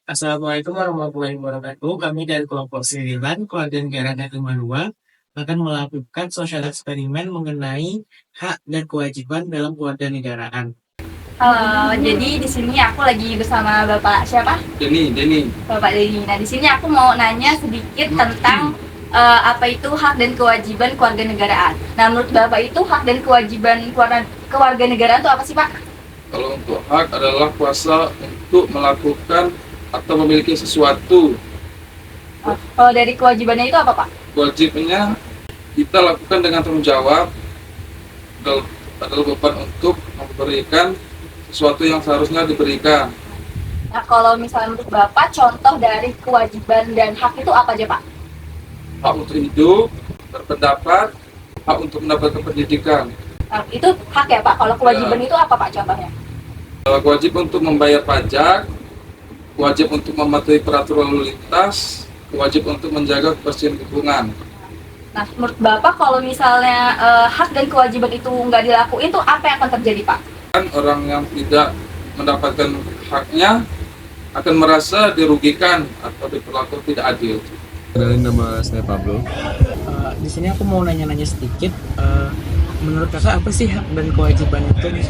Assalamualaikum warahmatullahi wabarakatuh. Kami dari kelompok Siriban, Keluarga Negara dan 52 akan melakukan sosial eksperimen mengenai hak dan kewajiban dalam keluarga negaraan. Halo, jadi di sini aku lagi bersama Bapak siapa? Denny. Bapak Denny. Nah, di sini aku mau nanya sedikit tentang apa itu hak dan kewajiban keluarga negaraan. Nah, menurut Bapak itu hak dan kewajiban keluarga negaraan itu apa sih, Pak? Kalau untuk hak adalah kuasa untuk melakukan atau memiliki sesuatu. Kalau dari kewajibannya itu apa, Pak? Wajibnya kita lakukan dengan tanggung jawab, adalah beban untuk memberikan sesuatu yang seharusnya diberikan. Nah, kalau misalnya menurut Bapak, contoh dari kewajiban dan hak itu apa aja, Pak? Hak untuk hidup, berpendapat, hak untuk mendapatkan pendidikan. Nah, itu hak ya, Pak? Kalau kewajiban itu apa, Pak, contohnya? Wajib untuk membayar pajak, wajib untuk mematuhi peraturan lalu lintas, wajib untuk menjaga kebersihan lingkungan. Nah, menurut Bapak kalau misalnya hak dan kewajiban itu nggak dilakuin, tuh apa yang akan terjadi, Pak? Orang yang tidak mendapatkan haknya akan merasa dirugikan atau diperlakukan tidak adil. Kenalin, nama saya Pablo. Di sini aku mau nanya-nanya sedikit. Menurut kakak apa sih hak dan kewajiban itu?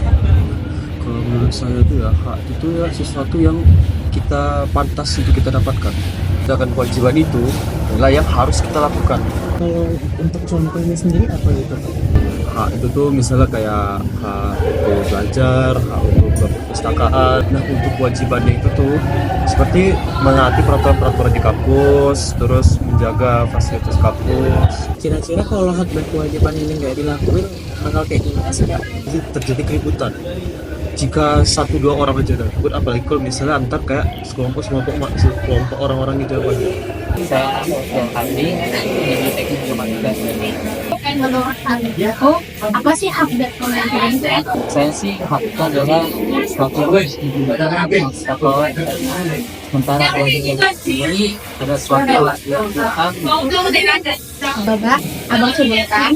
Kalau menurut saya itu ya, hak itu ya sesuatu yang kita pantas untuk kita dapatkan. Sedangkan kewajiban itu adalah yang harus kita lakukan. Kalau untuk contohnya sendiri apa gitu? Hak itu tuh misalnya kayak hak untuk belajar, hak untuk perpustakaan. Nah, untuk kewajibannya itu tuh seperti menaati peraturan-peraturan di kampus, terus menjaga fasilitas kampus. Kira-kira kalau hak dan kewajiban ini nggak dilakuin, bakal kayak gimana sih kak? Jadi terjadi keributan. Jika satu dua orang aja dah ribut, apalagi kalau misalnya antar kayak sekelompok orang-orang gitu ya banyak. Saya Andi dari teknik informatika. Menurut aku, apa sih hak dan kewajiban itu? Saya sih hak itu adalah suatu sementara kewajiban jadi ada suatu hak Bapak, abang sebutkan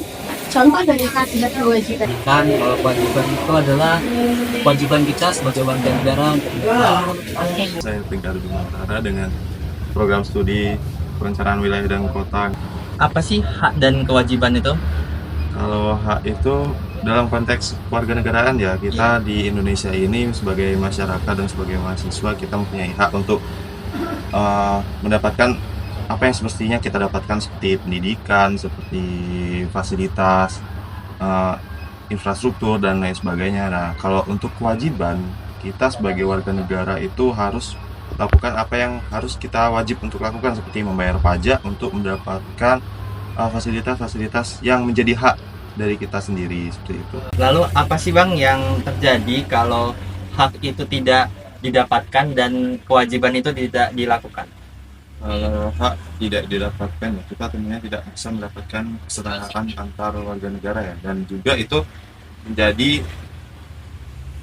contoh dari hak dan kewajiban. kan. Kalau kewajiban itu adalah kewajiban kita sebagai warga negara. Saya Tingkat Bimantara dengan program studi perencanaan wilayah dan kota. Apa sih hak dan kewajiban itu? Kalau hak itu dalam konteks warga negaraan ya, kita di Indonesia ini sebagai masyarakat dan sebagai mahasiswa kita mempunyai hak untuk mendapatkan apa yang semestinya kita dapatkan seperti pendidikan, seperti fasilitas, infrastruktur dan lain sebagainya. Nah, kalau untuk kewajiban kita sebagai warga negara itu harus lakukan apa yang harus kita wajib untuk lakukan seperti membayar pajak untuk mendapatkan fasilitas-fasilitas yang menjadi hak dari kita sendiri seperti itu. Lalu apa sih Bang yang terjadi kalau hak itu tidak didapatkan dan kewajiban itu tidak dilakukan? Kalau hak tidak didapatkan ya kita tentunya tidak bisa mendapatkan kesetaraan antar warga negara ya, dan juga itu menjadi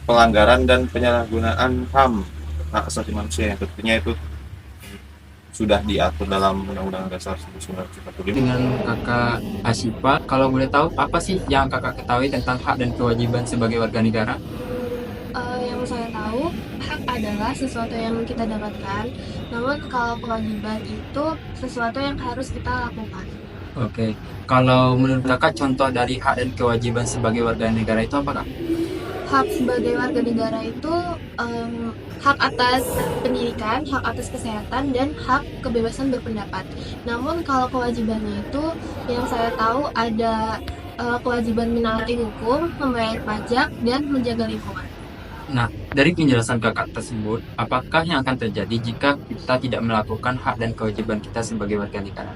pelanggaran dan penyalahgunaan HAM, hak asasi manusia, yang tentunya itu sudah diatur dalam Undang-Undang Dasar 1945. Dengan kakak Asyifa, kalau boleh tahu apa sih yang kakak ketahui tentang hak dan kewajiban sebagai warga negara? Yang saya tahu, hak adalah sesuatu yang kita dapatkan, namun kalau kewajiban itu sesuatu yang harus kita lakukan. Oke, kalau menurut kakak contoh dari hak dan kewajiban sebagai warga negara itu apa kak? Hak sebagai warga negara itu hak atas pendidikan, hak atas kesehatan, dan hak kebebasan berpendapat. Namun kalau kewajibannya itu yang saya tahu ada kewajiban menaati hukum, membayar pajak, dan menjaga lingkungan. Nah, dari penjelasan kakak tersebut, apakah yang akan terjadi jika kita tidak melakukan hak dan kewajiban kita sebagai warga negara?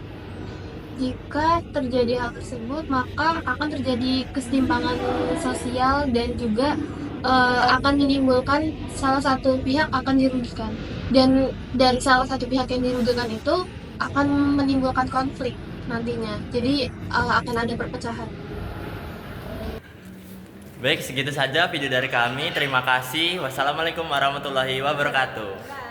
Jika terjadi hal tersebut, maka akan terjadi kesetimpangan sosial dan juga akan menimbulkan salah satu pihak akan dirugikan. Dan dari salah satu pihak yang dirugikan itu akan menimbulkan konflik nantinya. Jadi akan ada perpecahan. Baik, segitu saja video dari kami. Terima kasih. Wassalamualaikum warahmatullahi wabarakatuh.